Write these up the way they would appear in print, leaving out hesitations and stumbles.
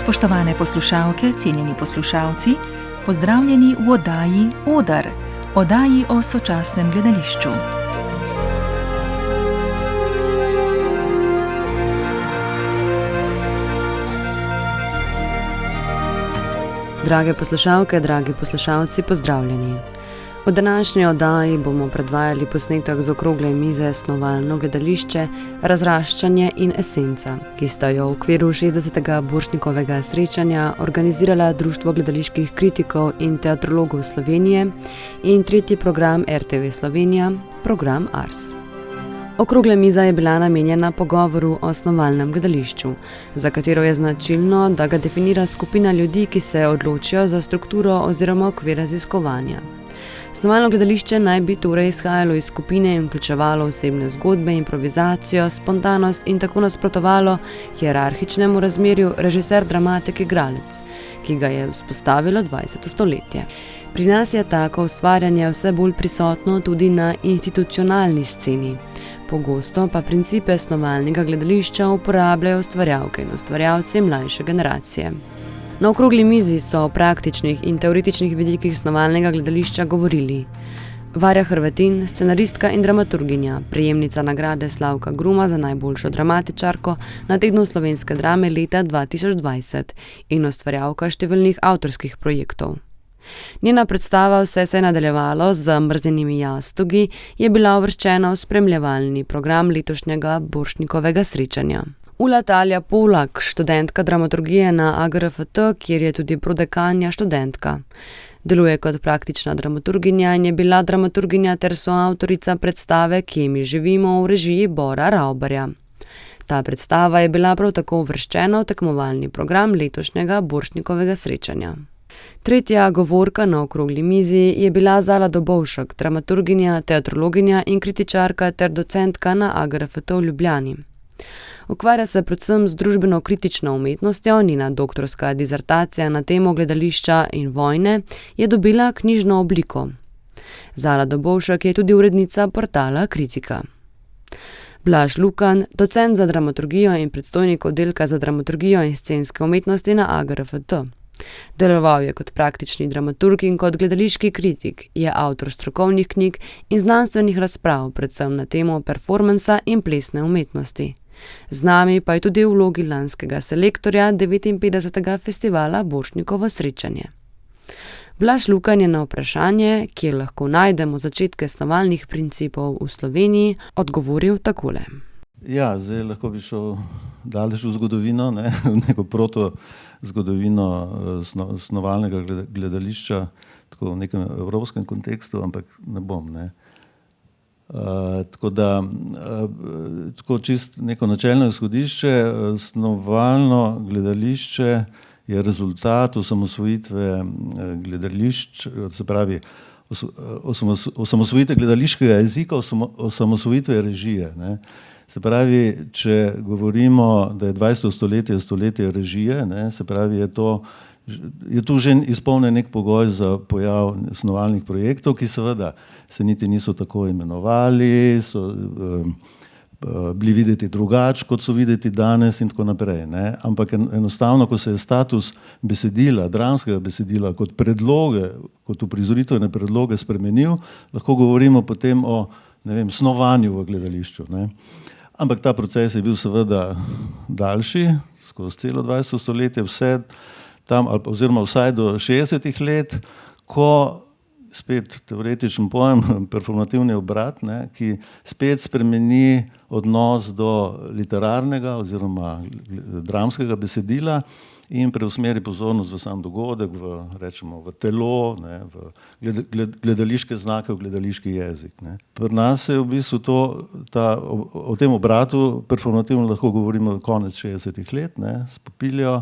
Spoštovane poslušalke, cenjeni poslušalci, pozdravljeni v oddaji Odar, oddaji o sočasnem gledališču. Drage poslušalke, dragi poslušalci, pozdravljeni. V današnji oddaji bomo predvajali posnetek z okrogle mize Snovalno gledališče, razraščanje in esenca, ki sta jo v okviru 60. Borštnikovega srečanja organizirala Društvo gledaliških kritikov in teatrologov Slovenije in tretji program RTV Slovenija, program Ars. Okrogla miza je bila namenjena pogovoru o snovalnem gledališču, za katero je značilno, da ga definira skupina ljudi, ki se odločijo za strukturo oziroma okvir raziskovanja. Snovalno gledališče naj bi torej izhajalo iz skupine in vključevalo osebne zgodbe, improvizacijo, spontanost in tako nasprotovalo hierarhičnemu razmerju režiser-dramatik-igralec, ki ga je vzpostavilo 20. stoletje. Pri nas je tako ustvarjanje vse bolj prisotno tudi na institucionalni sceni. Pogosto pa principe snovalnega gledališča uporabljajo ustvarjalke in ustvarjalci mlajše generacije. Na okrogli mizi so o praktičnih in teoretičnih vidikih snovalnega gledališča govorili Varja Hrvatin, scenaristka in dramaturginja, prejemnica nagrade Slavka Gruma za najboljšo dramatičarko na Tednu slovenske drame leta 2020 in ustvarjalka številnih avtorskih projektov. Njena predstava Vse se je nadaljevalo z Zamrznjenimi jastogi je bila uvrščena v spremljevalni program letošnjega Borštnikovega srečanja. Ula Talja Polak, študentka dramaturgije na AGRFT, kjer je tudi prodekanja študentka. Deluje kot praktična dramaturginja in je bila dramaturginja ter soavtorica predstave Kje mi živimo v režiji Bora Ravbarja. Ta predstava je bila prav tako uvrščena v tekmovalni program letošnjega Borštnikovega srečanja. Tretja govorka na okrogli mizi je bila Zala Dobovšek, dramaturginja, teatrologinja in kritičarka ter docentka na AGRFT v Ljubljani. Ukvarja se predvsem z družbeno-kritično umetnostjo, njena doktorska dizertacija na temo gledališča in vojne je dobila knjižno obliko. Zala Dobovšek je tudi urednica portala Kritika. Blaž Lukan, docent za dramaturgijo in predstojnik oddelka za dramaturgijo in scenske umetnosti na AGRFT. Deloval je kot praktični dramaturg in kot gledališki kritik, je avtor strokovnih knjig in znanstvenih razprav, predvsem na temo performansa in plesne umetnosti. Z nami pa je tudi v vlogi lanskega selektorja 59. festivala Borštnikovo srečanje. Blaž Lukan je na vprašanje, kje lahko najdemo začetke snovalnih principov v Sloveniji, odgovoril takole. Ja, zdaj lahko bi šel daleč v zgodovino, v neko protozgodovino snovalnega gledališča, tako v nekem evropskem kontekstu, ampak ne bom, tako da, tako čist neko načelno izhodišče, snovalno gledališče je rezultat osamosvojitve gledališč, se pravi osamosvojitve gledališkega jezika, osamosvojitve režije, Se pravi, če govorimo, da je 20. stoletje stoletje režije, se pravi, je tu že izpolnjen nek pogoj za pojav snovalnih projektov, ki seveda se niti niso tako imenovali, so bili videti drugače, kot so videti danes in tako naprej. Ampak enostavno, ko se je status besedila, dramskega besedila kot predloge, kot uprizoritvene predloge spremenil, lahko govorimo potem o, snovanju v gledališču. Ampak ta proces je bil seveda daljši, skozi celo 20. stoletje, vse tam, oziroma vsaj do 60. let, ko spet teoretičen pojem, performativni obrat, ki spet spremeni odnos do literarnega oziroma dramskega besedila in preusmeri pozornost v sam dogodek, v telo, v gledališke znake, v gledališki jezik. Pri nas je v bistvu o tem obratu performativno lahko govorimo konec 60. let, s Popiljo,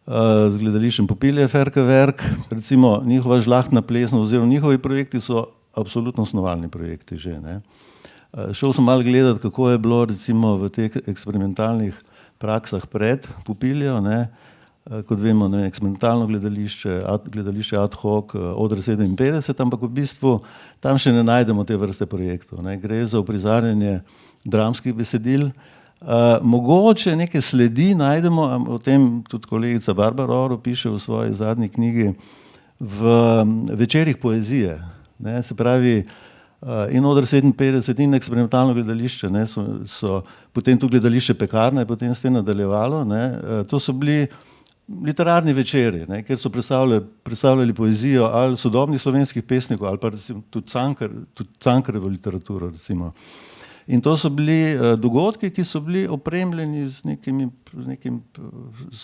z gledališčem Popilje, Ferkeverk, recimo njihova žlahtna plesna oziroma njihovi projekti so absolutno snovalni projekti že. Šel sem malo gledati, kako je bilo recimo v teh eksperimentalnih praksah pred Popiljo, kot vemo, eksperimentalno gledališče ad hoc, Oder 57, ampak v bistvu tam še ne najdemo te vrste projektov. Gre za uprizarjanje dramskih besedil, Mogoče neke sledi najdemo, o tem tudi kolegica Barbara Oro piše v svoji zadnji knjigi, v večerih poezije. Ne, se pravi, in Oder 57 in eksperimentalno gledališče, ne, so potem tudi gledališče Pekarna je potem s tem nadaljevalo. Ne, to so bili literarni večeri, ne, kjer so predstavljali poezijo ali sodobnih slovenskih pesnikov ali pa recimo tudi Cankarjevo literaturo. Recimo. In to so bili dogodki, ki so bili opremljeni z nekim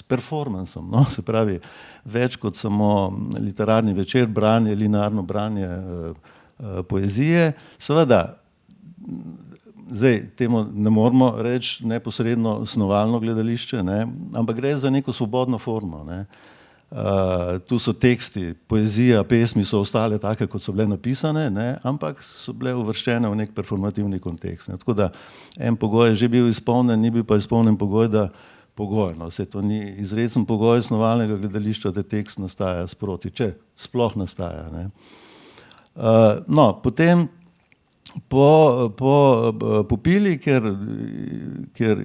performansom, no? Se pravi, več kot samo literarni večer, branje, linearno branje poezije. Seveda, zdaj temu ne moramo reči neposredno snovalno gledališče, ne? Ampak gre za neko svobodno formo. Ne? Tu so teksti, poezija, pesmi so ostale take, kot so bile napisane, ne? Ampak so bile uvrščene v nek performativni kontekst. Ne? Tako da en pogoj je že bil izpolnjen, ni bil pa izpolnjen pogoj, da pogojno. Vse to ni izrecen pogoj snovalnega gledališča, da tekst nastaja sproti, če sploh nastaja. Ne? No, potem po Pili, ker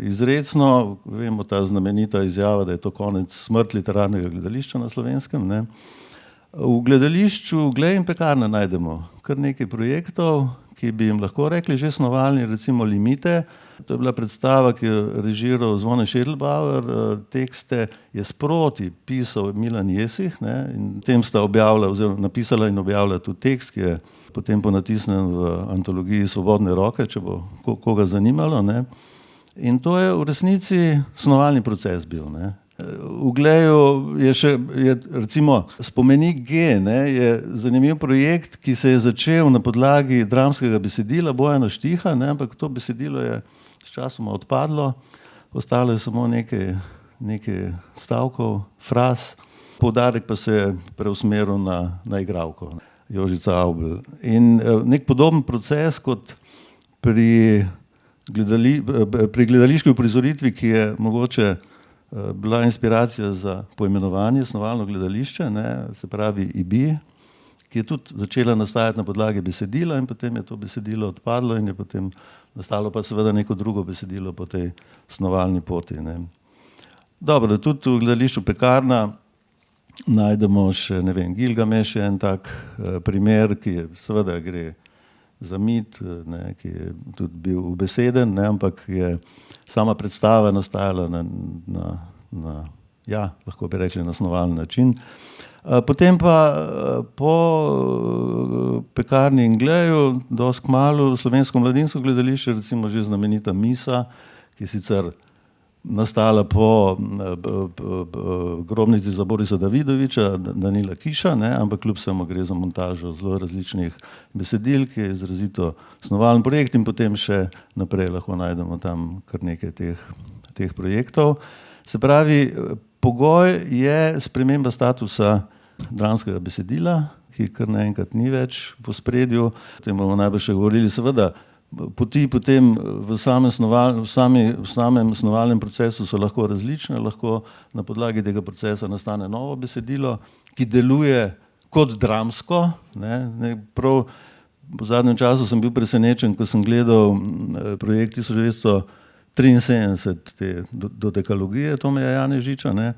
izrecno, vemo ta znamenita izjava, da je to konec smrt literarnega gledališča na Slovenskem, ne? V gledališču Glej in Pekarna najdemo kar nekaj projektov, ki bi jim lahko rekli že snovalni, recimo Limite. To je bila predstava, ki je režiral Zvone Schädelbauer, tekste je sproti pisal Milan Jesih, ne? In tem sta objavila, oziroma napisala in objavila tudi tekst, ki je potem ponatisnen v antologiji Svobodne roke, če bo koga zanimalo. Ne? In to je v resnici snovalni proces bil. Ne? V Gleju je recimo Spomenik G, ne, je zanimiv projekt, ki se je začel na podlagi dramskega besedila Bojana Štiha, ne, ampak to besedilo je s časoma odpadlo, ostalo je samo nekaj stavkov, fraz, poudarek pa se je preusmeril na igralko. Jožica Avbelj. In nek podoben proces kot pri gledališki uprizoritvi, ki je mogoče bila inspiracija za poimenovanje snovalno gledališče, ne, se pravi IBI, ki je tudi začela nastajati na podlagi besedila in potem je to besedilo odpadlo in je potem nastalo pa seveda neko drugo besedilo po tej snovalni poti. Ne. Dobro, tudi v gledališču Pekarna najdemo še, ne vem, Gilgameš je en tak primer, ki je, seveda gre za mit, ne, ki je tudi bil ubeseden, ne, ampak je sama predstava nastajala ja, lahko bi rekli na snovalen način. Potem pa po Pekarni in Gleju, dosti kmalu, Slovensko mladinsko gledališče, recimo že znamenita Misa, ki sicer nastala po grobnici za Borisa Davidoviča, Danila Kiša, ne, ampak kljub vsemu gre za montažo zelo različnih besedil, ki je izrazito snovalen projekt in potem še naprej lahko najdemo tam kar nekaj teh projektov. Se pravi, pogoj je sprememba statusa dramskega besedila, ki kar naenkrat ni več v ospredju, o tem bomo najbolj še govorili, seveda. Poti potem v samem snovalnem procesu so lahko različne, lahko na podlagi tega procesa nastane novo besedilo, ki deluje kot dramsko. Ne, prav v zadnjem času sem bil presenečen, ko sem gledal projekt 1973, te dodekalogije Tomeja Janežiča. Ne.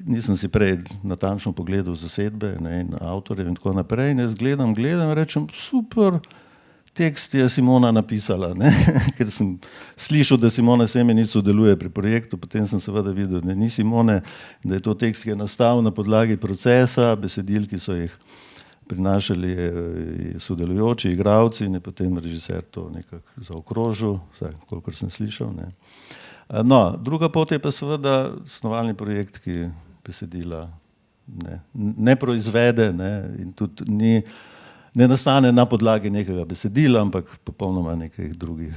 Nisem si prej natančno pogledal zasedbe, ne, in avtorjev in tako naprej. In jaz gledam, rečem, super, tekst je Simona napisala, ne? Ker sem slišal, da Simona Semenič sodeluje pri projektu, potem sem seveda videl, da ni Simone, da je to tekst, ki je nastal na podlagi procesa, besedil, ki so jih prinašali sodelujoči, igralci in je potem režiser to nekako zaokrožil, vsaj kolikor sem slišal. Ne? No, druga pot je pa seveda snovalni projekt, ki besedila ne proizvede, ne? In tudi ne nastane na podlagi nekega besedila, ampak popolnoma nekih drugih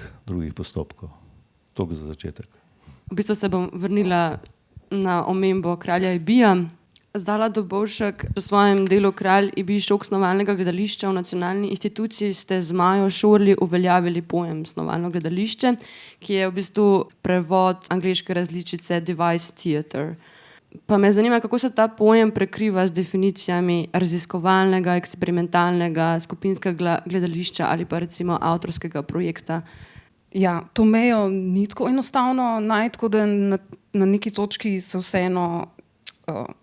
postopkov. Toliko za začetek. V bistvu se bom vrnila na omembo kralja Ibija. Zala Dobovšek, v svojem delu Kralj Ibij šok snovalnega gledališča v nacionalni instituciji ste z Majo Šorli uveljavili pojem snovalno gledališče, ki je v bistvu prevod angleške različice device theatre. Pa me zanima, kako se ta pojem prekriva z definicijami raziskovalnega, eksperimentalnega, skupinskega gledališča ali pa recimo avtorskega projekta. Ja, to mejo ni tako enostavno najti, tako da na neki točki se vseeno,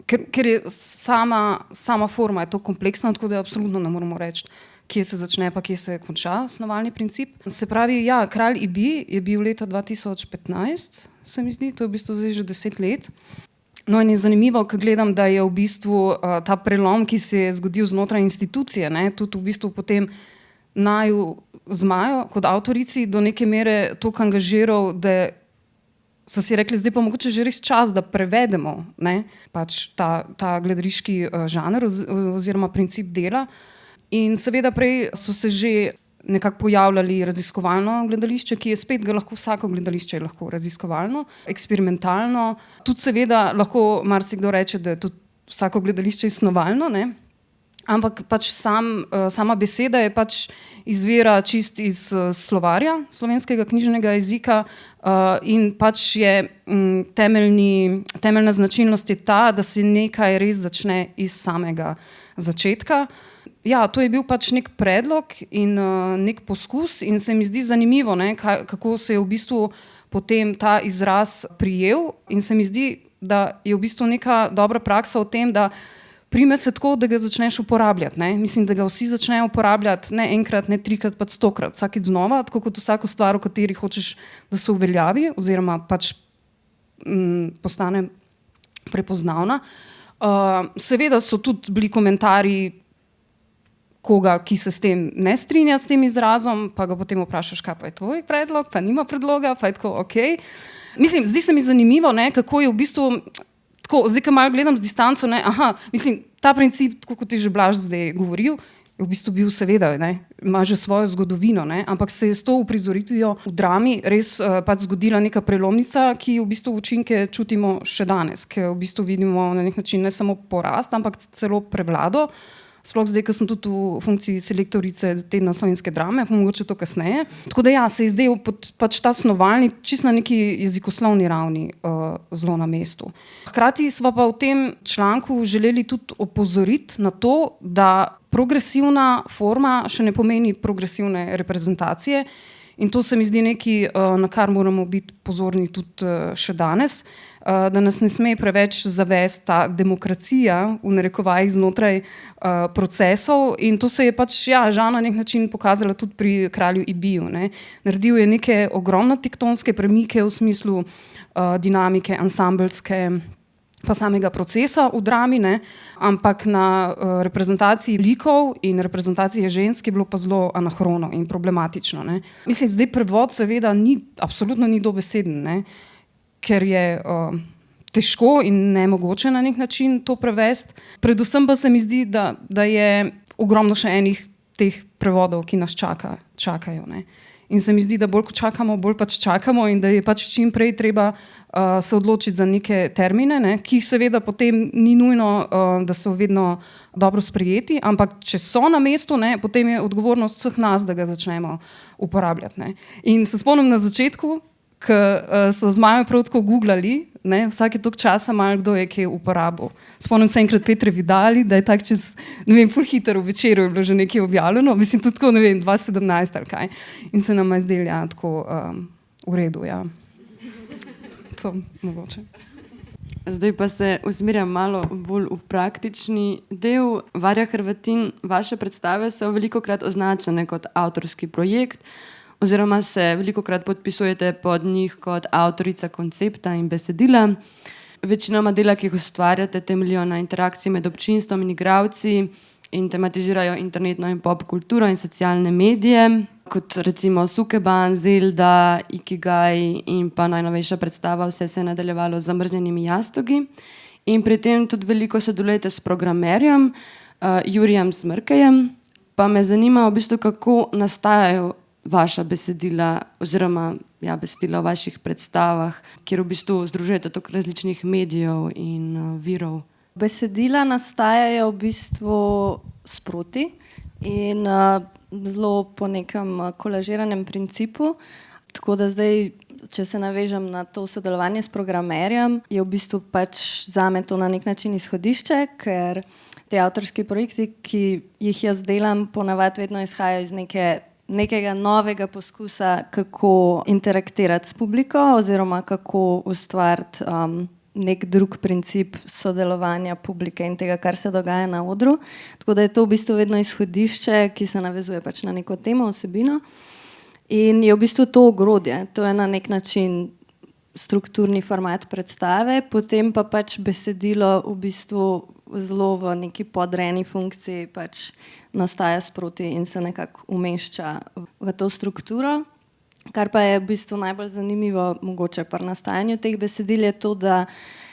ker je sama forma je to kompleksna, tako da absolutno ne moremo reči, kje se začne pa kje se konča snovalni princip. Se pravi, ja, Kralj Ibi je bil leta 2015, se mi zdi, to je v bistvu zdaj že 10 let. No in je zanimivo, ko gledam, da je v bistvu ta prelom, ki se je zgodil znotraj institucije, ne, tudi v bistvu potem naju z Majo kot avtorici do neke mere toliko angažiral, da so si rekli, zdaj pa mogoče že res čas, da prevedemo, ne, pač ta gledališki žanr oziroma princip dela. In seveda prej so se že nekako pojavljali raziskovalno gledališče, ki je spet ga lahko vsako gledališče je lahko raziskovalno, eksperimentalno. Tudi seveda lahko marsikdo reče, da je tudi vsako gledališče snovalno, ne. Ampak pač sama beseda je pač izvira čist iz slovarja slovenskega knjižnega jezika in pač je temeljna značilnost je ta, da se nekaj res začne iz samega začetka. Ja, to je bil pač nek predlog in nek poskus in se mi zdi zanimivo, ne, kako se je v bistvu potem ta izraz prijel in se mi zdi, da je v bistvu neka dobra praksa v tem, da prime se tako, da ga začneš uporabljati. Ne? Mislim, da ga vsi začnejo uporabljati ne enkrat, ne trikrat, pa 100krat, vsakič znova, tako kot vsako stvar, v kateri hočeš, da se uveljavi oziroma pač postane prepoznavna. Seveda so tudi bili komentarji koga, ki se s tem ne strinja s tem izrazom, pa ga potem vprašaš, kaj pa je tvoj predlog, pa nima predloga, pa je tako okej. Mislim, zdi se mi zanimivo, ne, kako je v bistvu tako, zdaj, ko malo gledam z distanco, ne, mislim, ta princip, tako kot je že Blaž zdaj govoril, je v bistvu bil seveda, ne, ima že svojo zgodovino, ne, ampak se je s to uprizoritvijo v drami res pač zgodila neka prelomnica, ki v bistvu učinke čutimo še danes, ker v bistvu vidimo na nek način ne samo porast, ampak celo prevlado. Sploh zdaj, ko sem tudi v funkciji selektorice tedna slovenske drame, pa mogoče to kasneje. Tako da ja, se je zdaj pač ta snovalni čist na neki jezikoslovni ravni zelo na mestu. Hkrati smo pa v tem članku želeli tudi opozoriti na to, da progresivna forma še ne pomeni progresivne reprezentacije in to se mi zdi nekaj, na kar moramo biti pozorni tudi še danes, da nas ne sme preveč zavesti ta demokracija v narekovajih znotraj procesov in to se je pač žal na nek način pokazalo tudi pri Kralju Ibiju. Ne. Naredil je neke ogromno tektonske premike v smislu dinamike, ansambelske pa samega procesa v drami, ne, ampak na reprezentaciji likov in reprezentaciji žensk je bilo pa zelo anahrono in problematično. Ne. Mislim, zdaj prevod seveda absolutno ni dobeseden, ne, ker je težko in nemogoče na nek način to prevesti. Predvsem pa se mi zdi, da je ogromno še enih teh prevodov, ki nas čakajo. Ne. In se mi zdi, da bolj ko čakamo, bolj pač čakamo in da je pač čim prej treba se odločiti za neke termine, ne, ki seveda potem ni nujno, da so vedno dobro sprejeti, ampak če so na mestu, ne, potem je odgovornost vseh nas, da ga začnemo uporabljati. Ne. In se spomnim na začetku, ko so z Majo prav tako googlali, ne, vsake toliko časa malo kdo je kaj uporabil. Spomnim se enkrat Petre Vidali, da je tak čez, ne vem, ful hitro v Večeru je bilo že nekaj objavljeno, mislim tudi tako, ne vem, 2017 ali kaj. In se nam je zdelo, ja, tako v redu, ja. To mogoče. Zdaj pa se usmerjam malo bolj v praktični del. Varja Hrvatin, vaše predstave so velikokrat označene kot avtorski projekt, oziroma se velikokrat podpisujete pod njih kot avtorica koncepta in besedila. Večinoma dela, ki jih ustvarjate, temeljijo na interakciji med občinstvom in igralci in tematizirajo internetno in pop kulturo in socialne medije, kot recimo Sukeban, Zelda, Ikigai in pa najnovejša predstava Vse se je nadaljevalo z zamrznjenimi jastogi. In pri tem tudi veliko sodelujete s programerjem Jurijem Smrkejem. Pa me zanima v bistvu, kako nastajajo vaša besedila oziroma besedila v vaših predstavah, kjer v bistvu združujete toliko različnih medijev in virov. Besedila nastajajo v bistvu sproti in zelo po nekem kolažiranem principu, tako da zdaj, če se navežem na to sodelovanje s programerjem, je v bistvu pač zame to na nek način izhodišče, ker te avtorski projekti, ki jih jaz delam, ponavadi vedno izhajajo iz neke nekega novega poskusa, kako interaktirati s publiko oziroma kako ustvariti nek drug princip sodelovanja publike in tega, kar se dogaja na odru. Tako da je to v bistvu vedno izhodišče, ki se navezuje pač na neko temo, vsebino. In je v bistvu to ogrodje. To je na nek način strukturni format predstave, potem pa pač besedilo v bistvu zelo v neki podrejeni funkciji pač nastaja sproti in se nekako umešča v to strukturo. Kar pa je v bistvu najbolj zanimivo mogoče pri nastajanju teh besedil je to, da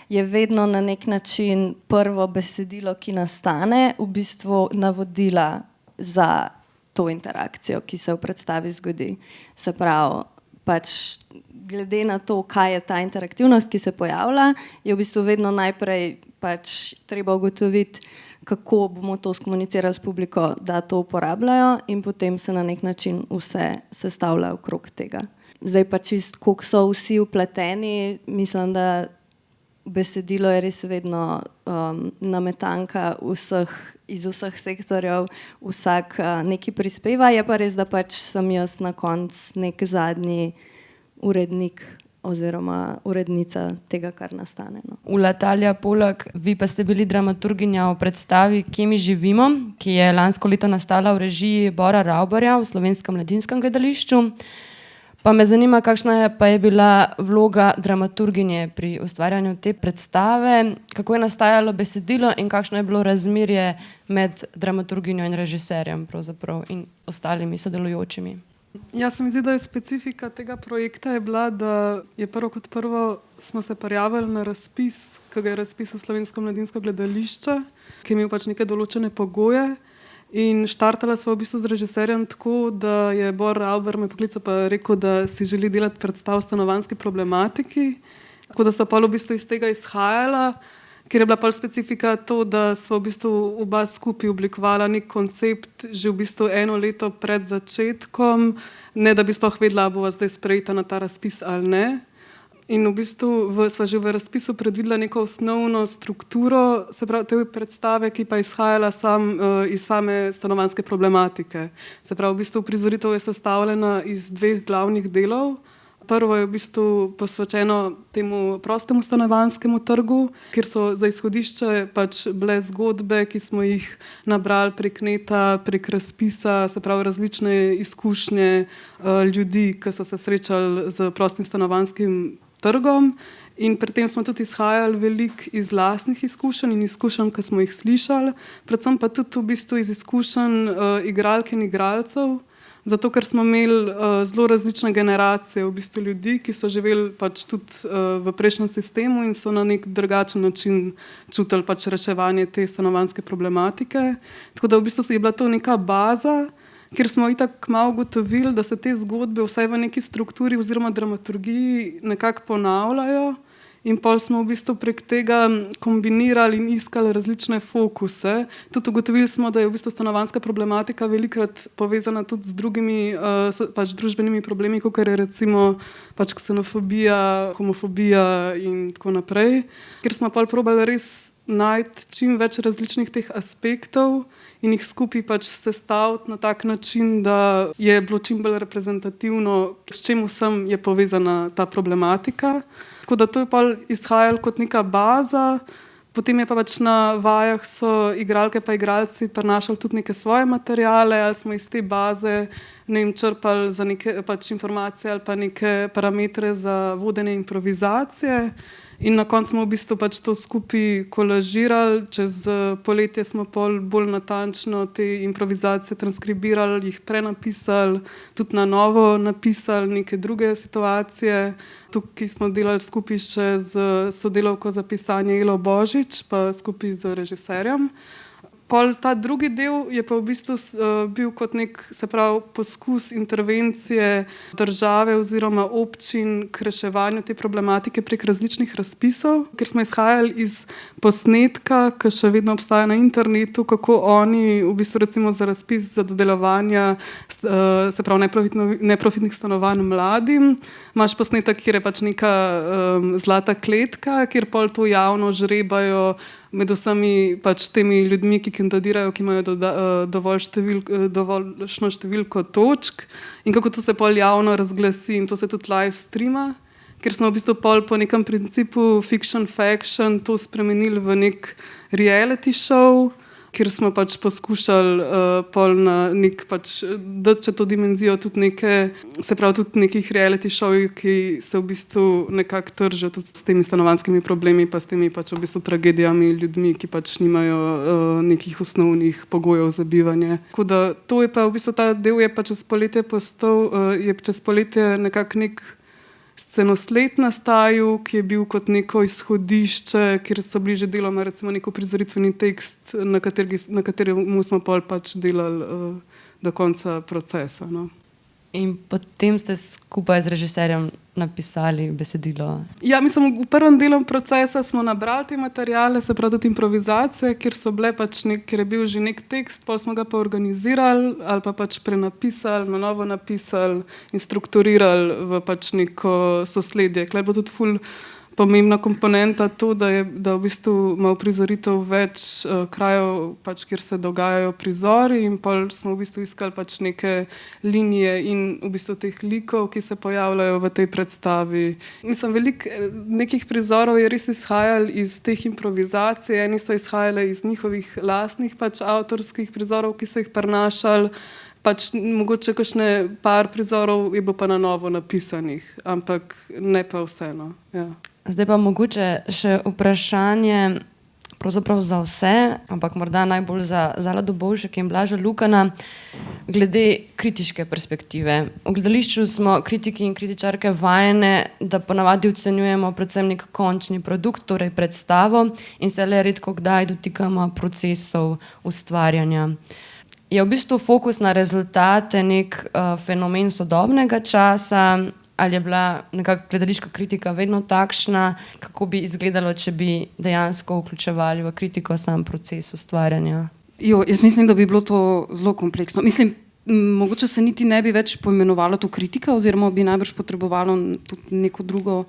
je vedno na nek način prvo besedilo, ki nastane, v bistvu navodila za to interakcijo, ki se v predstavi zgodi. Se pravi, pač glede na to, kaj je ta interaktivnost, ki se pojavlja, je v bistvu vedno najprej pač treba ugotoviti, kako bomo to skomunicirali s publiko, da to uporabljajo in potem se na nek način vse sestavlja okrog tega. Zdaj pa čist, koliko so vsi vpleteni, mislim, da besedilo je res vedno nametanka iz vseh sektorjev, vsak nekaj prispeva, je pa res, da pač sem jaz na koncu nek zadnji urednik oziroma urednica tega, kar nastane. No. Ula Talija Polak, vi pa ste bili dramaturginja v predstavi Kje mi živimo, ki je lansko leto nastala v režiji Bora Ravbarja v Slovenskem mladinskem gledališču. Pa me zanima, kakšna pa je bila vloga dramaturginje pri ustvarjanju te predstave, kako je nastajalo besedilo in kakšno je bilo razmerje med dramaturginjo in režiserjem pravzaprav in ostalimi sodelujočimi. Ja, se mi zdi, da je specifika tega projekta je bila, da je prvo smo se prijavili na razpis, ki ga je razpisal Slovensko mladinsko gledališče, ki je imel pač neke določene pogoje. In štartala sva v bistvu z režiserjem tako, da je Bor Ravbar me poklical pa rekel, da si želi delati predstav o stanovanjski problematiki. Tako da sva pa v bistvu iz tega izhajala, ker je bila pa specifika to, da sva v bistvu oba skupaj oblikovala nek koncept že v bistvu 1 leto pred začetkom, ne da bi sploh vedela, bo zdaj sprejeta na ta razpis ali ne. In v bistvu sva že v razpisu predvidela neko osnovno strukturo, se pravi te predstave, ki pa izhajala iz same stanovanjske problematike. Se pravi, v bistvu prizoritev je sestavljena iz 2 glavnih delov. Prvo je v bistvu posvečeno temu prostemu stanovanjskemu trgu, kjer so za izhodišče pač bile zgodbe, ki smo jih nabrali prek neta, prek razpisa, se pravi različne izkušnje ljudi, ki so se srečali z prostim stanovanjskim trgom. In pri tem smo tudi izhajali veliko iz lastnih izkušenj in izkušenj, ki smo jih slišali, predvsem pa tudi v bistvu iz izkušenj igralk in igralcev. Zato, ker smo imeli zelo različne generacije v bistvu ljudi, ki so živeli pač tudi v prejšnjem sistemu in so na nek drugačen način čutili pač reševanje te stanovanjske problematike. Tako da v bistvu je bila to neka baza, kjer smo itak malo ugotovili, da se te zgodbe vsaj v neki strukturi oziroma dramaturgiji nekako ponavljajo. In pol smo v bistvu prek tega kombinirali in iskali različne fokuse. Tudi ugotovili smo, da je v bistvu stanovanjska problematika velikokrat povezana tudi z drugimi pač družbenimi problemi, kot je recimo pač ksenofobija, homofobija in tako naprej. Ker smo pol probali res najti čim več različnih teh aspektov in jih skupaj pač sestaviti na tak način, da je bilo čim bolj reprezentativno, s čim vsem je povezana ta problematika. Tako da to je pa izhajalo kot neka baza, potem je pa pač na vajah so igralke pa igralci prinašali tudi neke svoje materiale, ali smo iz te baze črpali za neke pač informacije ali pa neke parametre za vodenje improvizacije. In na koncu smo v bistvu pač to skupaj kolažirali, čez poletje smo bolj natančno te improvizacije transkribirali, jih prenapisali, tudi na novo napisali neke druge situacije. Tukaj smo delali skupaj še z sodelavko za pisanje Elo Božič, pa skupaj z režiserjem. Ta drugi del je pa v bistvu bil kot nek, se pravi, poskus intervencije države oziroma občin k reševanju te problematike prek različnih razpisov, ker smo izhajali iz posnetka, ki še vedno obstaja na internetu, kako oni v bistvu recimo za razpis za dodelovanja, se pravi, neprofitnih stanovanj mladim. Imaš posnetek, kjer je pač neka zlata kletka, kjer pol to javno žrebajo med vsemi pač temi ljudmi, ki kandidirajo, ki imajo dovoljšno številko točk in kako to se pol javno razglasi in to se tudi live streama, ker smo v bistvu pol po nekem principu fiction faction to spremenili v nek reality show, kjer smo pač poskušali pol na nek pač dati to dimenzijo tudi neke, se pravi tudi nekih reality showov, ki se v bistvu nekako tržijo tudi s temi stanovanjskimi problemi pa s temi pač v bistvu tragedijami ljudmi, ki pač nimajo nekih osnovnih pogojev za bivanje. Tako da to je pa v bistvu ta del je pa čez poletje postal, je čez poletje nekako nek scenosled nastajal, ki je bil kot neko izhodišče, kjer so bili že deloma recimo neko prizoritveni tekst, na katerem smo pol pač delali do konca procesa. No. In potem ste skupaj z režiserjem napisali besedilo. Ja, mislim, v prvem delu procesa smo nabrali te materiale, se pravi tudi improvizacije, kjer so bile pač kjer je bil že nek tekst, pa smo ga pa organizirali ali pa pač prenapisali, na novo napisali in strukturirali v pač neko sosledje. Kler bo tudi ful pomembna komponenta to, da v bistvu ima prizoritev več krajev, pač, kjer se dogajajo prizori in pol smo v bistvu iskali pač neke linije in v bistvu teh likov, ki se pojavljajo v tej predstavi. Mislim, veliko nekih prizorov je res izhajalo iz teh improvizacij, eni so izhajali iz njihovih lastnih pač avtorskih prizorov, ki so jih prenašali, pač mogoče kakšne par prizorov je bilo pa na novo napisanih, ampak ne pa vseeno, ja. Zdaj pa mogoče še vprašanje pravzaprav za vse, ampak morda najbolj za Zala Dobovšek in Blaža Lukana, glede kritiške perspektive. V gledališču smo kritiki in kritičarke vajene, da ponavadi ocenjujemo predvsem nek končni produkt, torej predstavo, in se le redko kdaj dotikamo procesov ustvarjanja. Je v bistvu fokus na rezultate nek fenomen sodobnega časa, ali je bila nekako gledališka kritika vedno takšna, kako bi izgledalo, če bi dejansko vključevali v kritiko sam proces ustvarjanja? Jaz mislim, da bi bilo to zelo kompleksno. Mislim, mogoče se niti ne bi več poimenovalo to kritika, oziroma bi najbrž potrebovalo tudi neko drugo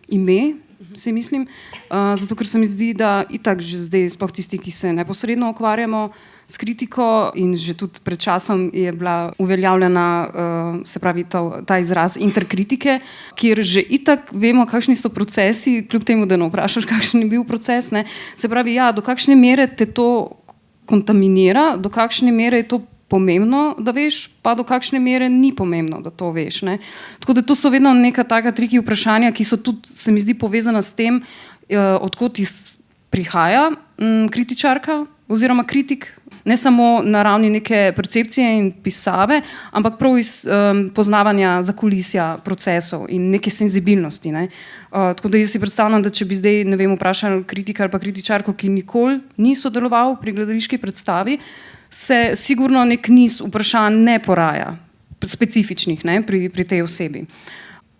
ime, si mislim. Zato, ker se mi zdi, da itak že zdaj, sploh tisti, ki se neposredno ukvarjamo s kritiko in že tudi pred časom je bila uveljavljena, se pravi ta izraz interkritike, kjer že itak vemo, kakšni so procesi, kljub temu, da ne vprašaš, kakšen je bil proces. Ne? Se pravi, ja, do kakšne mere te to kontaminira, do kakšne mere je to pomembno, da veš, pa do kakšne mere ni pomembno, da to veš. Ne? Tako da to so vedno neka taka triki vprašanja, ki so tudi, se mi zdi, povezana s tem, odkot prihaja kritičarka oziroma kritik, ne samo na ravni neke percepcije in pisave, ampak prav iz poznavanja zakulisja procesov in neke senzibilnosti. Ne? Tako da jaz si predstavljam, da če bi zdaj, ne vem, vprašali kritika ali pa kritičarko, ki nikoli ni sodeloval pri gledališki predstavi, se sigurno nek niz vprašanj ne poraja, specifičnih, ne, pri tej osebi.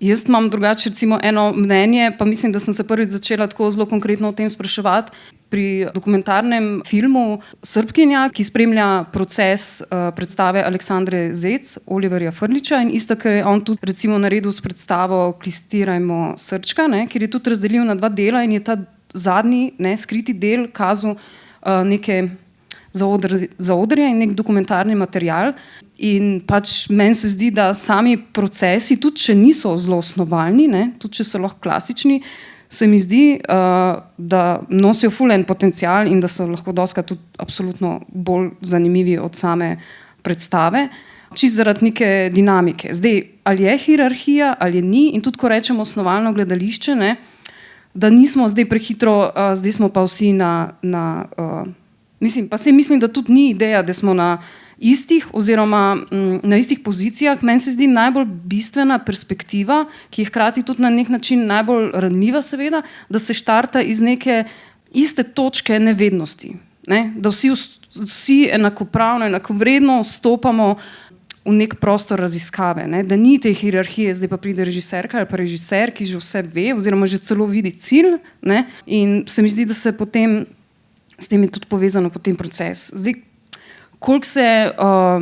Jaz imam drugače recimo eno mnenje, pa mislim, da sem se prvič začela tako zelo konkretno o tem spraševati pri dokumentarnem filmu Srbkinja, ki spremlja proces predstave Aleksandre Zec, Oliverja Frljića, in isto, ker je on tudi recimo naredil s predstavo Klistirajmo srčka, ne, kjer je tudi razdelil na dva dela in je ta zadnji, ne, skriti del kazal neke zaodrje in nek dokumentarni material. In pač meni se zdi, da sami procesi, tudi če niso zelo osnovalni, ne, tudi če so lahko klasični, se mi zdi, da nosijo ful en potencial in da so lahko dostikrat tudi absolutno bolj zanimivi od same predstave, čisto zaradi neke dinamike. Zdaj, ali je hierarhija, ali je ni, in tudi ko rečemo osnovalno gledališče, ne, da nismo zdaj prehitro, zdaj smo pa vsi mislim, da tudi ni ideja, da smo na istih oziroma na istih pozicijah. Meni se zdi najbolj bistvena perspektiva, ki je hkrati tudi na nek način najbolj ranljiva, seveda, da se štarta iz neke iste točke nevednosti. Ne? Da vsi enakopravno, enakovredno vstopamo v nek prostor raziskave. Ne? Da ni te hierarhije, zdaj pa pride režiserka ali pa režiser, ki že vse ve oziroma že celo vidi cilj. Ne? In se mi zdi, da se potem s tem je tudi povezano potem proces. Zdaj, koliko se,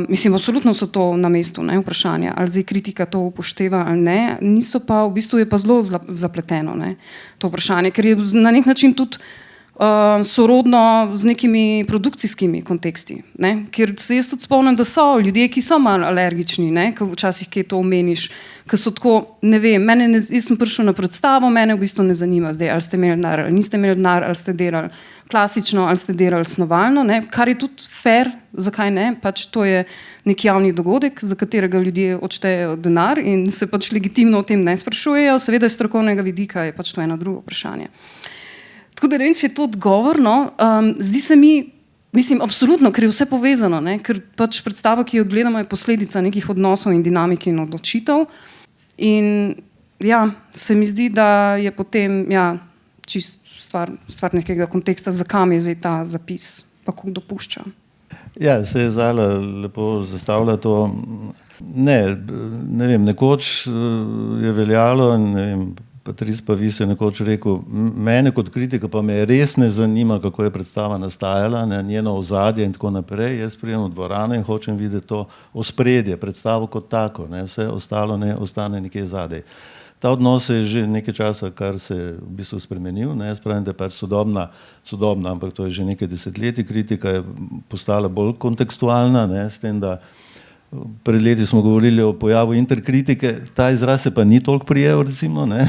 mislim, absolutno so to na mestu, ne, vprašanja, ali zdaj kritika to upošteva ali ne, niso pa, v bistvu je pa zelo zapleteno, ne, to vprašanje, ker je na nek način tudi sorodno z nekimi produkcijskimi konteksti, ne? Kjer se jaz tudi spomnim, da so ljudje, ki so malo alergični, ne? Ko včasih kaj to omeniš, ki so tako, ne vem, jaz sem prišel na predstavo, mene v bistvu ne zanima zdaj, ali ste imeli denar, ali niste imeli denar, ali ste delali klasično, ali ste delali snovalno, ne? Kar je tudi fair, zakaj ne, pač to je nek javni dogodek, za katerega ljudje odštejejo denar in se pač legitimno o tem ne sprašujejo, seveda iz strokovnega vidika je pač to eno drugo vprašanje. Tako da ne vem, če je to odgovor, no. Zdi se mi, mislim, absolutno, ker je vse povezano, ne? Ker pač predstava, ki jo gledamo, je posledica nekih odnosov in dinamike in odločitev. In ja, se mi zdi, da je potem čist stvar nekega konteksta, zakam je zdaj ta zapis, pa kako dopušča. Ja, se je Zala lepo zastavila to. Ne vem, nekoč je veljalo, ne vem, Patrice Pavis je nekoč rekel, mene kot kritika pa me res ne zanima, kako je predstava nastajala, ne, njeno ozadje in tako naprej. Jaz pridem v dvorano in hočem videti to ospredje, predstavo kot tako, ne, vse ostalo ne ostane nekje zadaj. Ta odnos je že nekaj časa, kar se je v bistvu spremenil, ne, jaz pravim, da je pač sodobna, ampak to je že nekaj desetletij, kritika je postala bolj kontekstualna, ne, s tem, da pred leti smo govorili o pojavu interkritike, ta izraz se pa ni toliko prijel, recimo, ne?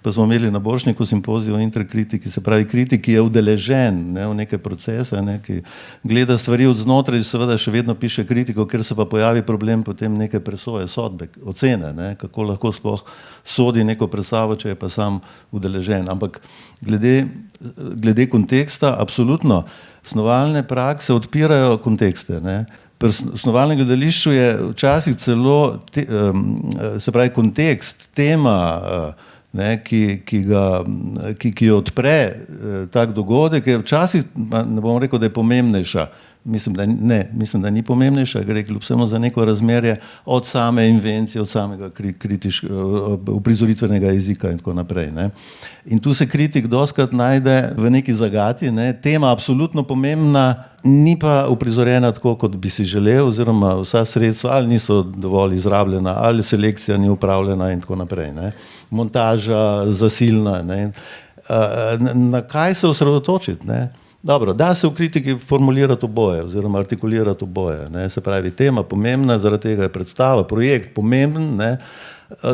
Pa smo imeli na Borštniku simpozij o interkritiki, se pravi kritik, ki je udeležen, ne, v neke procese, ne, ki gleda stvari od znotraj, seveda še vedno piše kritiko, ker se pa pojavi problem potem neke presoje, sodbe, ocene, ne, kako lahko sploh sodi neko predstavo, če je pa sam udeležen. Ampak glede konteksta, absolutno, snovalne prakse odpirajo kontekste, ne. Pri snovalnem gledališču je včasih celo, se pravi, kontekst, tema, ne, ki jo odpre tak dogodek, je včasih, ne bom rekel, da je pomembnejša. Mislim, da ni pomembnejša, gre kljub vsemu za neko razmerje od same invencije, od samega uprizoritvenega jezika in tako naprej. Ne. In tu se kritik dostikrat najde v neki zagati, ne. Tema absolutno pomembna, ni pa uprizorjena tako, kot bi si želel, oziroma vsa sredstva ali niso dovolj izrabljena, ali selekcija ni upravljena in tako naprej. Ne. Montaža zasilna. Ne. Na kaj se osredotočiti? Ne. Dobro, da se v kritiki formulirati oboje oziroma artikulirati oboje. Ne. Se pravi, tema pomembna, zaradi tega je predstava, projekt pomemben, ne.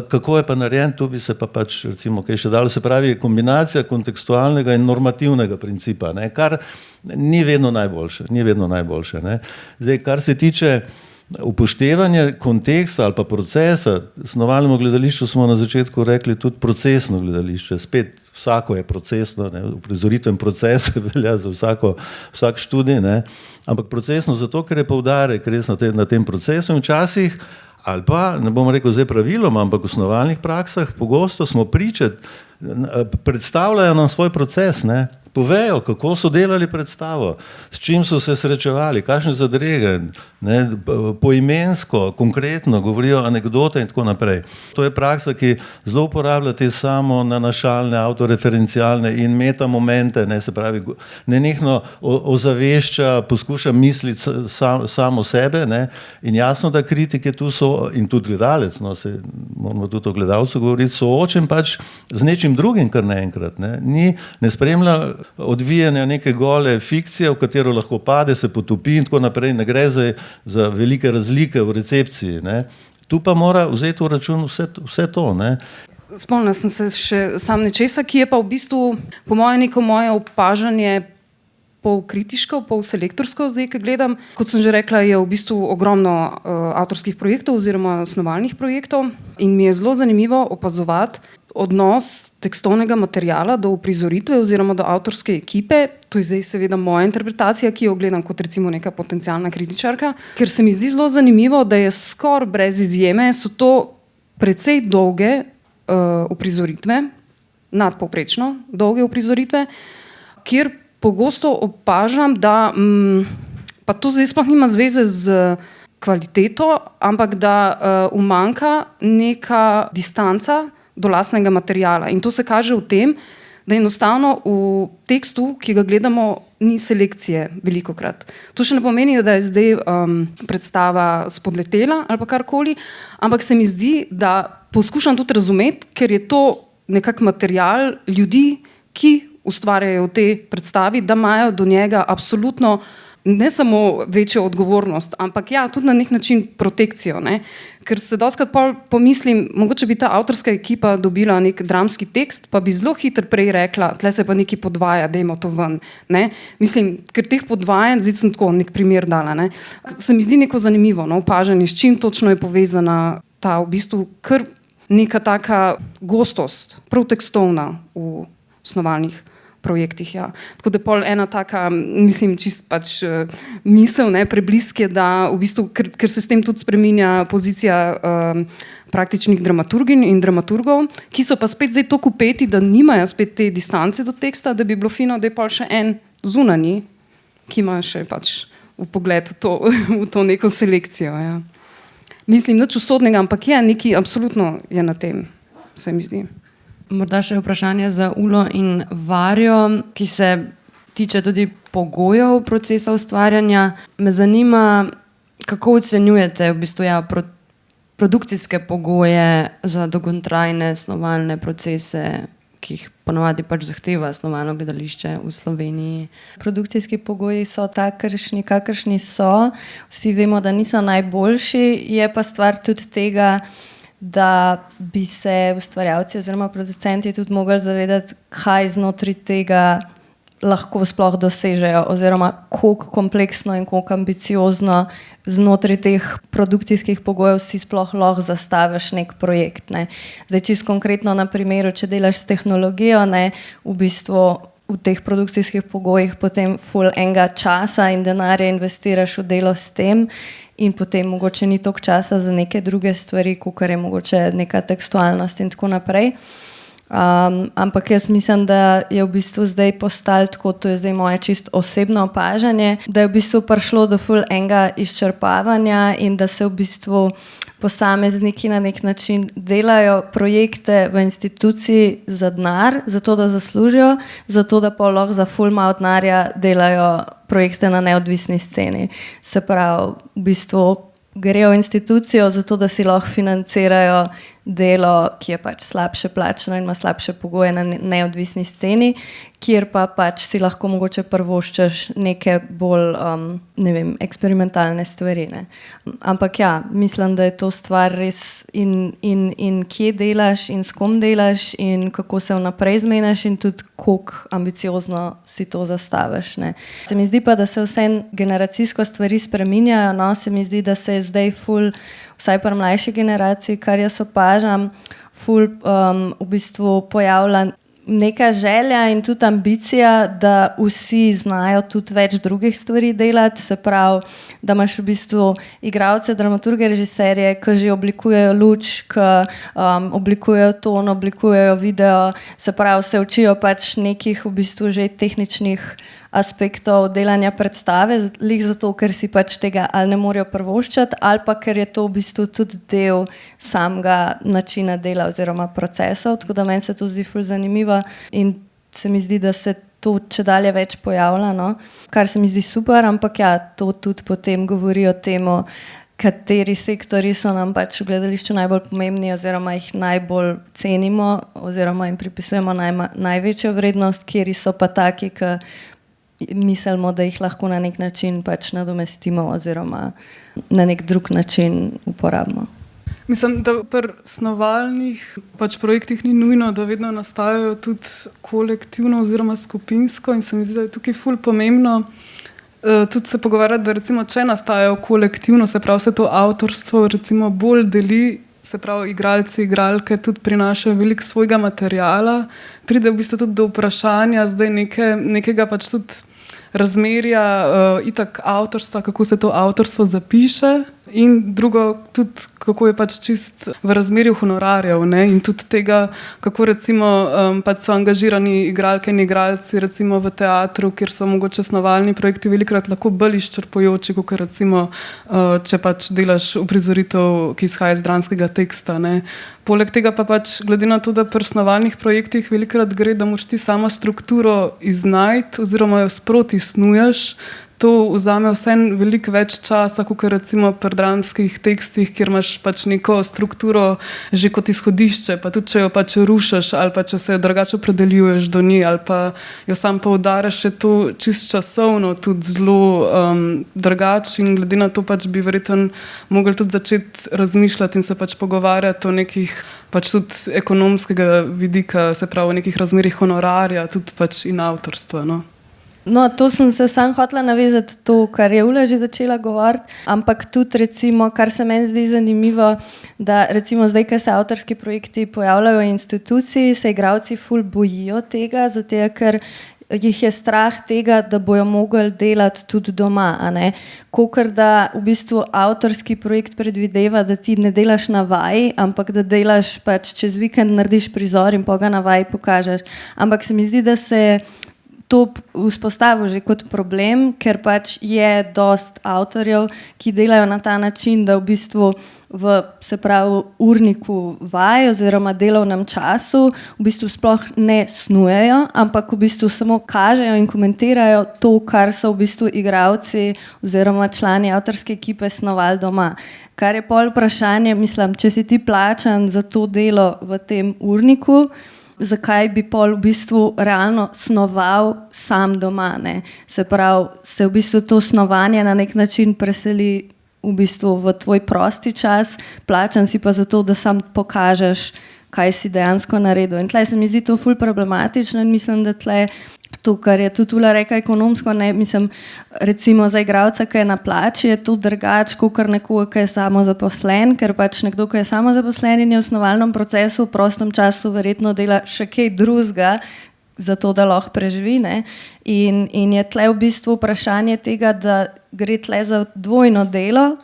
Kako je pa narejen, tu bi se pa pač recimo kaj še dalo, se pravi kombinacija kontekstualnega in normativnega principa, ne, kar ni vedno najboljše, ne. Zdaj, kar se tiče upoštevanja konteksta ali pa procesa, snovalnemu gledališču smo na začetku rekli tudi procesno gledališče, spet vsako je procesno, ne, uprizoritven proces velja za vsak študij, ne, ampak procesno zato, ker je poudarek res na tem procesu in včasih ali pa, ne bom rekel zdaj praviloma, ampak v snovalnih praksah pogosto smo priča, predstavljajo nam svoj proces, ne, povejo, kako so delali predstavo, s čim so se srečevali, kakšne zadrege, ne, poimensko, konkretno govorijo anekdote in tako naprej. To je praksa, ki zelo uporablja te samo nanašalne, autoreferencialne in metamomente, ne, se pravi, nenehno ozavešča, poskuša misliti samo sebe, ne, in jasno, da kritike tu so, in tudi gledalec, no, se moramo tudi o gledalcu govoriti, soočen pač z nečim drugim kar naenkrat, ne, ne spremlja odvijanja neke gole fikcije, v katero lahko pade, se potopi in tako naprej, ne gre za velike razlike v recepciji, ne. Tu pa mora vzeti v račun vse to, ne. Spomnila sem se še sam nečesa, ki je pa v bistvu po moje neko moje opažanje pol kritiško, pol selektorsko, zdaj, ki gledam. Kot sem že rekla, je v bistvu ogromno avtorskih projektov oziroma snovalnih projektov in mi je zelo zanimivo opazovati odnos tekstovnega materiala do uprizoritve oziroma do avtorske ekipe. To je zdaj seveda moja interpretacija, ki jo gledam kot recimo neka potencialna kritičarka, ker se mi zdi zelo zanimivo, da je skoraj brez izjeme, so to precej dolge uprizoritve, nadpovprečno dolge uprizoritve, kjer pogosto opažam, da pa to zdaj sploh nima zveze z kvaliteto, ampak da umanjka neka distanca do lastnega materijala. In to se kaže v tem, da enostavno v tekstu, ki ga gledamo, ni selekcije velikokrat. To še ne pomeni, da je zdaj predstava spodletela ali pa karkoli, ampak se mi zdi, da poskušam tudi razumeti, ker je to nekak material ljudi, ki ustvarjajo v tej predstavi, da imajo do njega absolutno ne samo večjo odgovornost, ampak ja, tudi na nek način protekcijo. Ne? Ker se dostakrat pomislim, mogoče bi ta avtorska ekipa dobila nek dramski tekst, pa bi zelo hitro prej rekla, tle se pa nekaj podvaja, dajmo to ven. Ne? Mislim, ker teh podvajanj, zdaj sem tako nek primer dala, ne? Se mi zdi neko zanimivo, no, opažanje, s čim točno je povezana ta v bistvu kar neka taka gostost, prav tekstovna v snovalnih projektih. Ja. Tako da pol ena taka, mislim, čist pač misel, ne, preblisk je, da v bistvu, ker se s tem tudi spreminja pozicija praktičnih dramaturginj in dramaturgov, ki so pa spet zdaj toliko upeti, da nimajo spet te distance do teksta, da bi bilo fino, da je pol še en zunanji, ki ima še pač v pogled v to neko selekcijo. Ja. Mislim, nič usodnega, ampak je nekaj, absolutno je na tem, se mi zdi. Morda še vprašanje za Ulo in Varjo, ki se tiče tudi pogojev procesa ustvarjanja. Me zanima, kako ocenjujete v bistvu produkcijske pogoje za dolgotrajne snovalne procese, ki jih ponavadi pač zahteva snovalno gledališče v Sloveniji. Produkcijski pogoji so takršni, kakršni so. Vsi vemo, da niso najboljši, je pa stvar tudi tega, da bi se ustvarjalci oziroma producenti tudi mogli zavedati, kaj znotraj tega lahko sploh dosežejo oziroma koliko kompleksno in koliko ambiciozno znotraj teh produkcijskih pogojev si sploh lahko zastaviš nek projekt. Ne. Zdaj, čisto konkretno na primeru, če delaš s tehnologijo, ne, v bistvu v teh produkcijskih pogojih potem ful enega časa in denarja investiraš v delo s tem, in potem mogoče ni toliko časa za neke druge stvari, kakor je mogoče neka tekstualnost in tako naprej. Ampak jaz mislim, da je v bistvu zdaj postalo tako, to je zdaj moje čisto osebno opažanje, da je v bistvu prišlo do ful enega izčrpavanja in da se v bistvu posamezniki na nek način delajo projekte v instituciji za denar, zato da zaslužijo, zato da pa lahko za ful malo denarja delajo projekte na neodvisni sceni. Se pravi, v bistvu grejo v institucijo zato, da si lahko financirajo delo, ki je pač slabše plačano in ima slabše pogoje na neodvisni sceni, kjer pa pač si lahko mogoče privoščiš neke bolj, ne vem, eksperimentalne stvari. Ne. Ampak ja, mislim, da je to stvar res in kje delaš in s kom delaš in kako se vnaprej zmeniš in tudi koliko ambiciozno si to zastaviš. Ne. Se mi zdi pa, da se vse generacijsko stvari spreminjajo, no, se mi zdi, da se je zdaj ful, vsaj pri mlajši generaciji, kar jaz opažam, ful v bistvu pojavlja neka želja in tudi ambicija, da vsi znajo tudi več drugih stvari delati, se pravi, da imaš v bistvu igralce, dramaturge, režiserje, ki že oblikujejo luč, ki oblikujejo ton, oblikujejo video, se pravi, se učijo pač nekih v bistvu že tehničnih aspektov delanja predstave, lih zato, ker si pač tega ali ne morejo privoščiti, ali pa ker je to v bistvu tudi del samega načina dela oziroma procesov, tako da meni se to zdi ful zanimivo in se mi zdi, da se to čedalje več pojavlja, no? Kar se mi zdi super, ampak ja, to tudi potem govori o temu, kateri sektori so nam pač v gledališču najbolj pomembni oziroma jih najbolj cenimo oziroma jim pripisujemo največjo vrednost, kjeri so pa taki, ki mislimo, da jih lahko na nek način pač nadomestimo oziroma na nek drug način uporabimo. Mislim, da pri snovalnih pač projektih ni nujno, da vedno nastajajo tudi kolektivno oziroma skupinsko in se mi zdi, da je tukaj ful pomembno tudi se pogovarjati, da recimo, če nastajajo kolektivno, se pravi, se to avtorstvo recimo bolj deli, se pravi, igralci, igralke tudi prinašajo veliko svojega materiala, pride v bistvu tudi do vprašanja zdaj nekega pač tudi razmerja itak avtorstva, kako se to avtorstvo zapiše in drugo tudi, kako je pač čist v razmerju honorarjev, ne? In tudi tega, kako recimo pač so angažirani igralke in igralci recimo v teatru, kjer so mogoče snovalni projekti velikrat lahko bolj izčrpujoči, kot recimo, če pač delaš uprizoritev, ki izhaja iz dramskega teksta, ne? Poleg tega pa pač, glede na to, da pri snovalnih projektih velikrat gre, da moraš ti samo strukturo iznajti oziroma jo sproti snuješ, to vzame vseeno veliko več časa, kot recimo pri dramskih tekstih, kjer imaš pač neko strukturo že kot izhodišče, pa tudi če jo pač rušiš ali pa če se drugače opredeljuješ do nje ali pa jo sam poudarjaš, je to čist časovno tudi zelo drugače in glede na to pač bi verjetno mogli tudi začeti razmišljati in se pač pogovarjati o nekih pač tudi ekonomskega vidika, se pravi o nekih razmerih honorarja, tudi pač in avtorstva, no. No, to sem se sam hotela navezati to, kar je Ula že začela govoriti, ampak tudi recimo, kar se meni zdi zanimivo, da recimo zdaj, ko se avtorski projekti pojavljajo v instituciji, se igralci ful bojijo tega, zato ker jih je strah tega, da bojo mogli delati tudi doma, a ne. Kakor da v bistvu avtorski projekt predvideva, da ti ne delaš na vaji, ampak da delaš pač čez vikend, narediš prizor in pa ga na vaji pokažeš. Ampak se mi zdi, da se to vzpostavil že kot problem, ker pač je dost avtorjev, ki delajo na ta način, da v bistvu v, se pravi, urniku vaj oziroma delovnem času v bistvu sploh ne snujejo, ampak v bistvu samo kažejo in komentirajo to, kar so v bistvu igralci oziroma člani avtorske ekipe snovali doma. Kar je pol vprašanje, mislim, če si ti plačan za to delo v tem urniku, zakaj bi pol v bistvu realno snoval sam doma, ne? Se pravi, se v bistvu to snovanje na nek način preseli v bistvu v tvoj prosti čas, plačan si pa za to, da sam pokažeš, kaj si dejansko naredil. In tle se mi zdi to ful problematično in mislim, da tle to, kar je tudi Ula rekla ekonomsko, ne, mislim, recimo za igralca, ki je na plači, je to drugače, kot nekoga, ki je samozaposlen, ker pač nekdo, ki je samozaposlen in je v snovalnem procesu, v prostem času verjetno dela še kaj drugega, zato da lahko preživi, ne. In je tle v bistvu vprašanje tega, da gre tle za dvojno delo,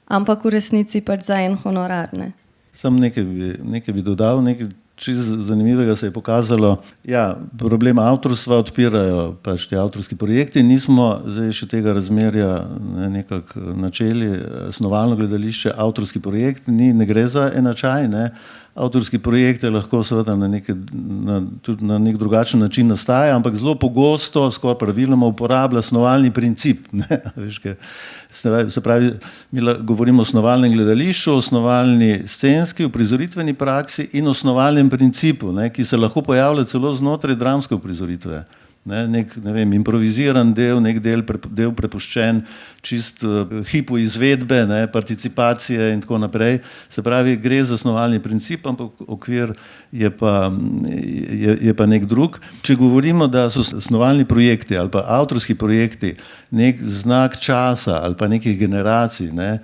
ampak v resnici pač za en honorar, ne. Sam nekaj bi dodal, nekaj čisto zanimivega se je pokazalo. Ja, problem avtorstva odpirajo pač ti avtorski projekti. Nismo zdaj še tega razmerja nekako načeli. Snovalno gledališče, avtorski projekt, ne gre za enačaj, ne. Avtorski projekt je lahko seveda tudi na nek drugačen način nastaja, ampak zelo pogosto, skoraj praviloma uporablja snovalni princip, ne. Veš, se pravi, mi govorimo o snovalnem gledališču, o snovalni scenski, o prizoritveni praksi in o snovalnem principu, ne, ki se lahko pojavlja celo znotraj dramske uprizoritve. Nek, ne vem, improviziran del, nek del prepuščen čist hipu izvedbe, ne, participacije in tako naprej. Se pravi, gre za snovalni princip, ampak okvir je pa nek drug. Če govorimo, da so snovalni projekti ali pa avtorski projekti nek znak časa ali pa nekih generacij, ne,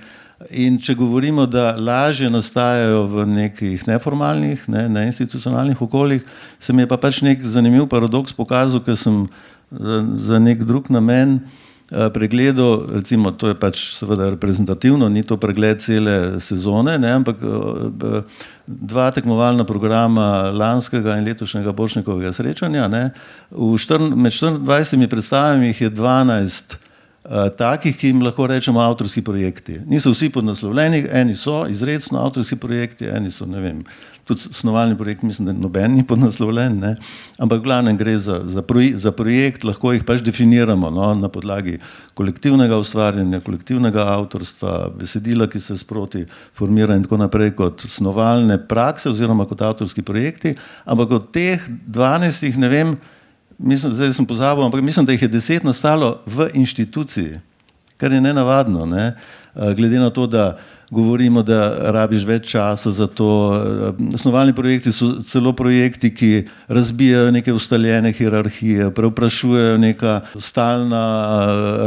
in če govorimo, da lažje nastajajo v nekih neformalnih, neinstitucionalnih okoljih, se mi je pa pač nek zanimiv paradoks pokazal, ker sem za nek drug namen pregledal, recimo, to je pač seveda reprezentativno, ni to pregled cele sezone, ne, ampak 2 tekmovalna programa lanskega in letošnjega Borštnikovega srečanja, ne, med 24 predstavami jih je 12 takih, ki jim lahko rečemo avtorski projekti. Niso vsi podnaslovljeni, eni so izredno avtorski projekti, eni so, ne vem, tudi snovalni projekt, mislim, da noben ni podnaslovljen, ne, ampak v glavnem gre za projekt, lahko jih pač definiramo, no, na podlagi kolektivnega ustvarjanja, kolektivnega avtorstva, besedila, ki se sproti formira in tako naprej kot snovalne prakse oziroma kot avtorski projekti, ampak od teh 12, ne vem, zdaj sem pozabil, ampak mislim, da jih je 10 nastalo v inštituciji, kar je nenavadno, ne? Glede na to, da govorimo, da rabiš več časa za to. Snovalni projekti so celo projekti, ki razbijajo neke ustaljene hierarhije, preoprašujejo neka stalna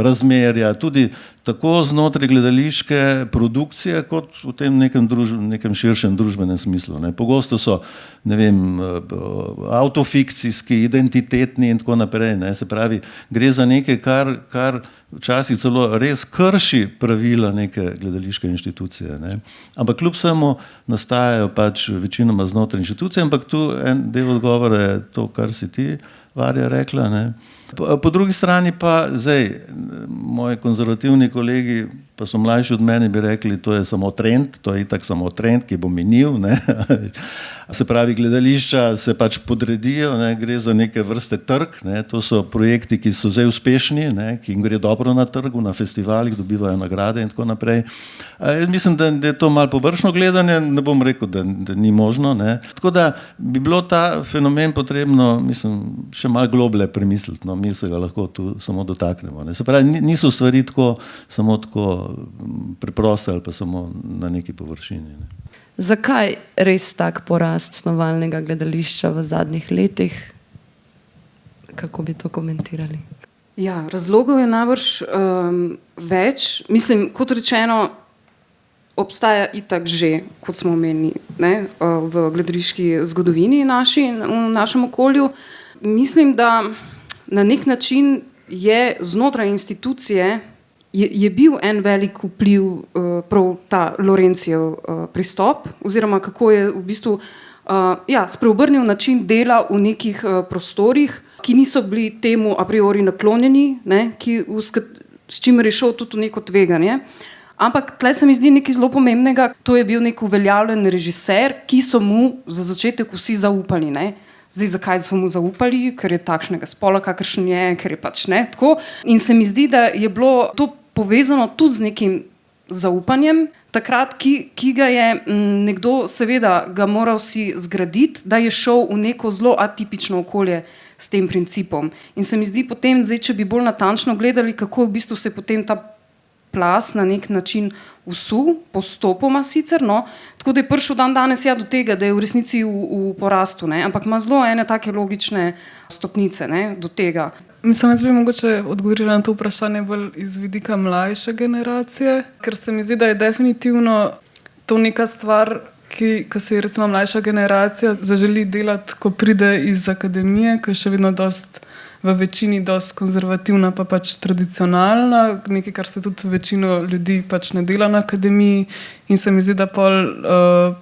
razmerja, tudi tako znotraj gledališke produkcije, kot v tem nekem širšem družbenem smislu, ne. Pogosto so, ne vem, autofikcijski, identitetni in tako naprej, ne. Se pravi, gre za nekaj, kar včasih celo res krši pravila neke gledališke inštitucije, ne. Ampak kljub vsemu nastajajo pač večinoma znotraj inštitucije, ampak tu en del odgovora je to, kar si ti, Varja rekla. Ne. Po drugi strani pa zdaj, moji konzervativni kolegi, pa so mlajši od mene, bi rekli, to je samo trend, to je itak samo trend, ki bo minil. Ne. Se pravi, gledališča se pač podredijo, ne. Gre za neke vrste trg, ne. To so projekti, ki so zdaj uspešni, ne. Ki jim gre dobro na trgu, na festivalih, dobivajo nagrade in tako naprej. Mislim, da je to malo površno gledanje, ne bom rekel, da ni možno. Ne. Tako da bi bilo ta fenomen potrebno, mislim, še malo globlje premisliti, no. Mi se ga lahko tu samo dotaknemo. Ne. Se pravi, niso stvari tako, samo tako preproste ali pa samo na neki površini. Ne. Zakaj res tak porast snovalnega gledališča v zadnjih letih? Kako bi to komentirali? Ja, razlogov je najbrž več. Mislim, kot rečeno, obstaja itak že, kot smo omenili, v gledališki zgodovini naši in v našem okolju. Mislim, da na nek način je znotraj institucije je bil en velik vpliv prav ta Lorencijev pristop, oziroma kako je v bistvu spreobrnil način dela v nekih prostorih, ki niso bili temu a priori naklonjeni, s čimer je šel tudi v neko tveganje. Ampak tle se mi zdi nekaj zelo pomembnega, to je bil nek uveljavljen režiser, ki so mu za začetek vsi zaupali. Ne? Zdaj, zakaj so mu zaupali? Ker je takšnega spola, kakršen je, ker je pač ne tako. In se mi zdi, da je bilo to povezano tudi z nekim zaupanjem, takrat, ki ga je nekdo, seveda, ga moral si zgraditi, da je šel v neko zelo atipično okolje s tem principom. In se mi zdi potem, zdaj, če bi bolj natančno gledali, kako v bistvu se potem ta plas na nek način usul, postopoma sicer, no, tako da je prišel dan danes do tega, da je v resnici v porastu, ne, ampak ima zelo ene take logične stopnice, ne, do tega. Mislim, jaz bi mogoče odgovorila na to vprašanje bolj iz vidika mlajše generacije, ker se mi zdi, da je definitivno to neka stvar, ki se je recimo mlajša generacija zaželi delati, ko pride iz akademije, ko je še vedno v večini dosti konzervativna, pa pač tradicionalna, nekaj, kar se tudi večino ljudi pač ne dela na akademiji, in se mi zdi, da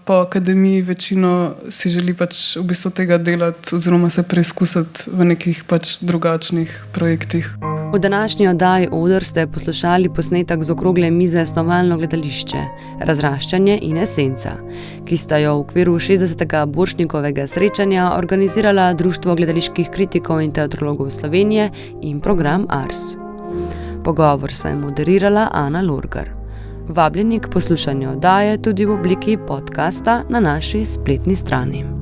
po akademiji večino si želi pač v bistvu tega delati oziroma se preizkusiti v nekih pač drugačnih projektih. V današnji oddaji Oder ste poslušali posnetek z okrogle mize Snovalno gledališče, razraščanje in esenca, ki sta jo v okviru 60. Borštnikovega srečanja organizirala Društvo gledaliških kritikov in teatrologov Slovenije in program Ars. Pogovor se je moderirala Ana Lurgar. Vabljeni k poslušanju oddaje tudi v obliki podcasta na naši spletni strani.